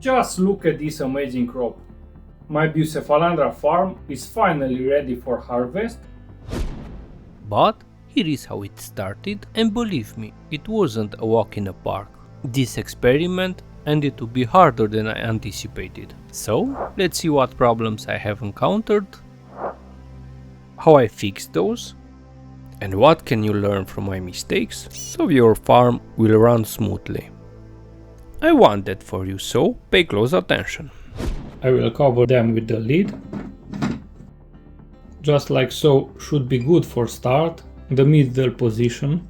Just look at this amazing crop. My Bucephalandra farm is finally ready for harvest. But here is how it started, and believe me, it wasn't a walk in the park. This experiment ended to be harder than I anticipated. So, let's see what problems I have encountered, how I fixed those, and what can you learn from my mistakes so your farm will run smoothly. I want that for you, so pay close attention. I will cover them with the lid. Just like so, should be good for start, the middle position.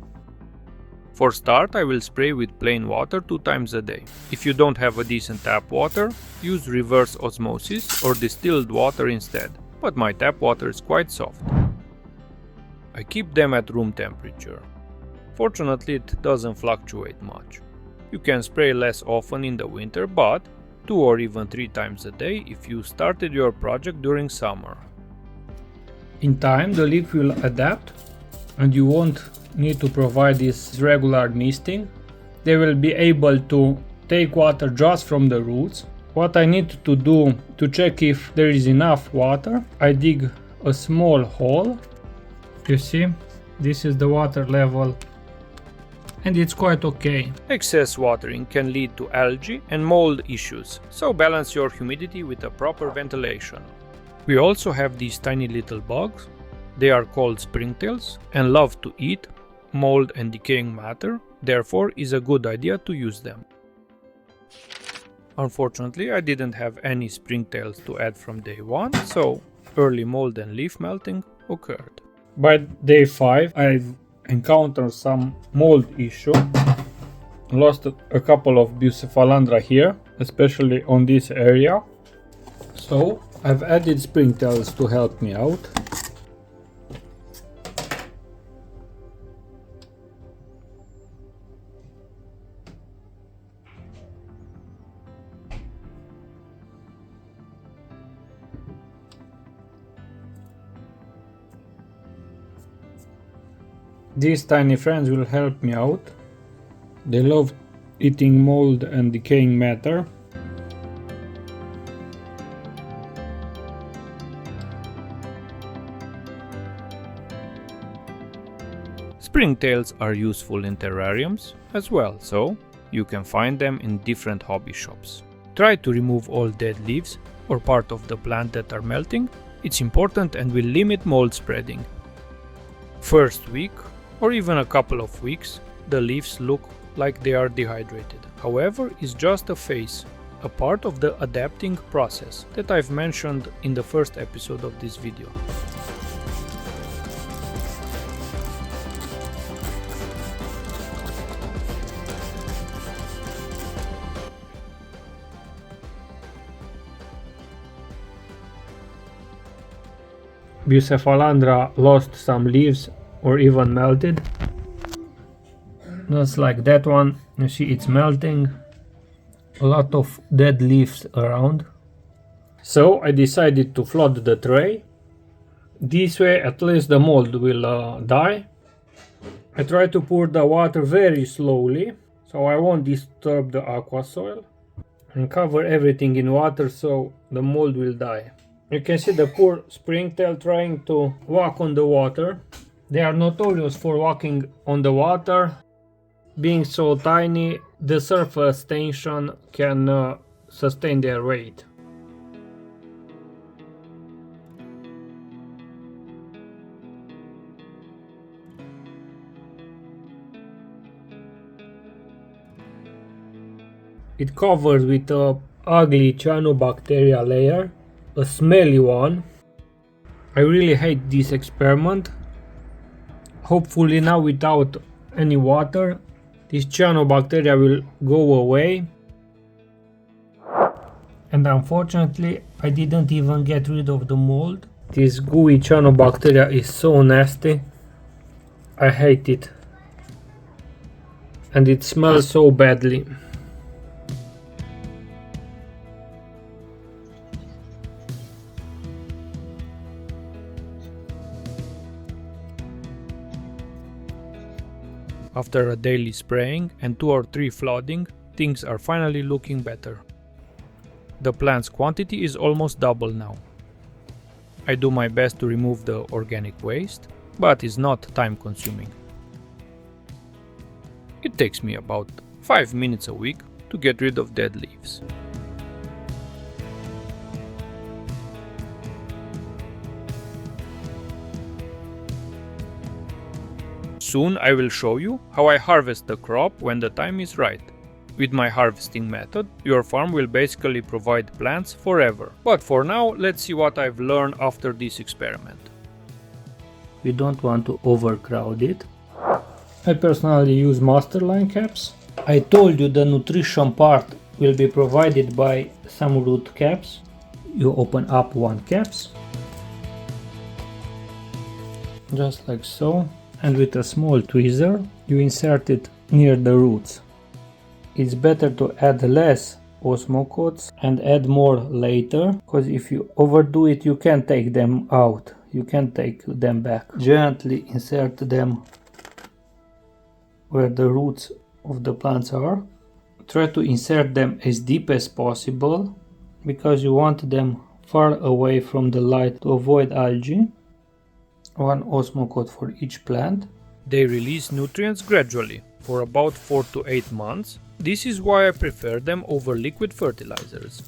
For start, I will spray with plain water 2 times a day. If you don't have a decent tap water, use reverse osmosis or distilled water instead, but my tap water is quite soft. I keep them at room temperature. Fortunately, it doesn't fluctuate much. You can spray less often in the winter, but 2 or even 3 times a day if you started your project during summer. In time, the leaf will adapt and you won't need to provide this regular misting. They will be able to take water just from the roots. What I need to do to check if there is enough water, I dig a small hole. You see, this is the water level and it's quite okay. Excess watering can lead to algae and mold issues, so balance your humidity with a proper ventilation. We also have these tiny little bugs. They are called springtails and love to eat mold and decaying matter, therefore is a good idea to use them. Unfortunately, I didn't have any springtails to add from day 1, so early mold and leaf melting occurred. By day 5, I've encountered some mold issue. Lost a couple of Bucephalandra here, especially on this area. So I've added springtails to help me out. These tiny friends will help me out. They love eating mold and decaying matter. Springtails are useful in terrariums as well, so you can find them in different hobby shops. Try to remove all dead leaves or part of the plant that are melting. It's important and will limit mold spreading. First week, or even a couple of weeks, the leaves look like they are dehydrated. However, it's just a phase, a part of the adapting process that I've mentioned in the first episode of this video. Bucephalandra lost some leaves or even melted. Just like that one, you see it's melting. A lot of dead leaves around. So I decided to flood the tray. This way at least the mold will die. I try to pour the water very slowly so I won't disturb the aqua soil, and cover everything in water so the mold will die. You can see the poor springtail trying to walk on the water. They are notorious for walking on the water. Being so tiny, the surface tension can sustain their weight. It covers with a ugly cyanobacteria layer, a smelly one. I really hate this experiment. Hopefully now without any water, this cyanobacteria will go away. And unfortunately, I didn't even get rid of the mold. This gooey cyanobacteria is so nasty. I hate it. And it smells so badly. After a daily spraying and 2 or 3 flooding, things are finally looking better. The plant's quantity is almost double now. I do my best to remove the organic waste, but it's not time consuming. It takes me about 5 minutes a week to get rid of dead leaves. Soon I will show you how I harvest the crop when the time is right. With my harvesting method, your farm will basically provide plants forever. But for now, let's see what I've learned after this experiment. We don't want to overcrowd it. I personally use master line caps. I told you the nutrition part will be provided by some root caps. You open up one caps, just like so, and with a small tweezer you insert it near the roots. It's better to add less Osmo coats and add more later, because if you overdo it you can take them out, you can take them back. Gently insert them where the roots of the plants are. Try to insert them as deep as possible because you want them far away from the light to avoid algae. One Osmo coat for each plant. They release nutrients gradually for about 4 to 8 months. This is why I prefer them over liquid fertilizers.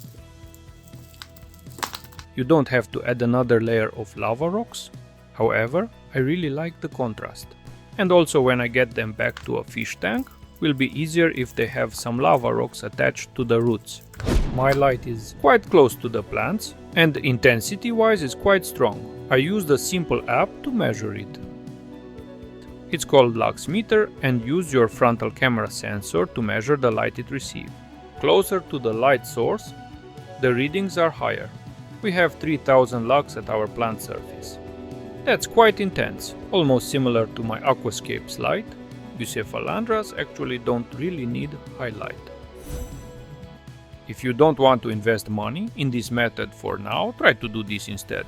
You don't have to add another layer of lava rocks. However, I really like the contrast. And also when I get them back to a fish tank, will be easier if they have some lava rocks attached to the roots. My light is quite close to the plants and intensity wise is quite strong. I used a simple app to measure it. It's called Luxmeter and use your frontal camera sensor to measure the light it receives. Closer to the light source, the readings are higher. We have 3000 lux at our plant surface. That's quite intense, almost similar to my aquascape's light. Bucephalandras actually don't really need high light. If you don't want to invest money in this method for now, try to do this instead.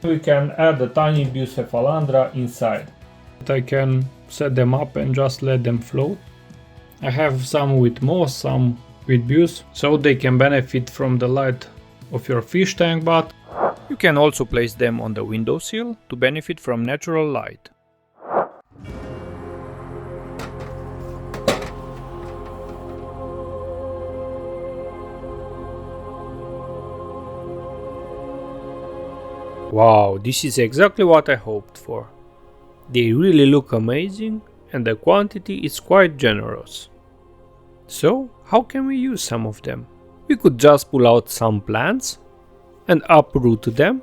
We can add a tiny Bucephalandra inside. I can set them up and just let them float. I have some with moss, some with Buce, so they can benefit from the light of your fish tank, but you can also place them on the windowsill to benefit from natural light. Wow, this is exactly what I hoped for. They really look amazing and the quantity is quite generous. So, how can we use some of them? We could just pull out some plants and uproot them.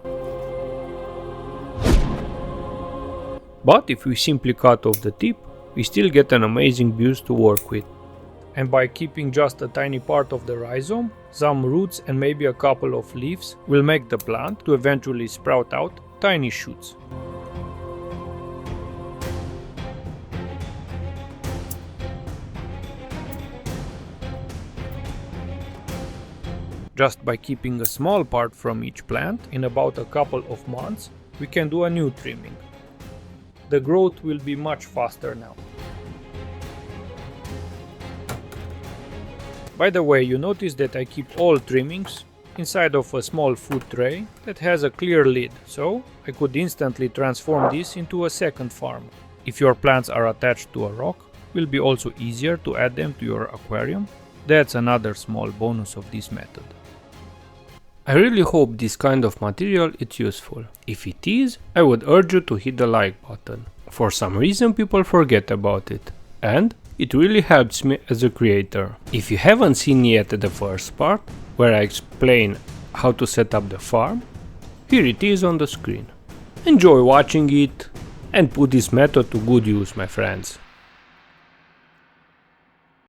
But if we simply cut off the tip, we still get an amazing Buce to work with. And by keeping just a tiny part of the rhizome, some roots and maybe a couple of leaves will make the plant to eventually sprout out tiny shoots. Just by keeping a small part from each plant, in about a couple of months, we can do a new trimming. The growth will be much faster now. By the way, you notice that I keep all trimmings inside of a small food tray that has a clear lid, so I could instantly transform this into a second farm. If your plants are attached to a rock, it will be also easier to add them to your aquarium. That's another small bonus of this method. I really hope this kind of material is useful. If it is, I would urge you to hit the like button. For some reason people forget about it, and it really helps me as a creator. If you haven't seen yet the first part, where I explain how to set up the farm, here it is on the screen. Enjoy watching it and put this method to good use, my friends.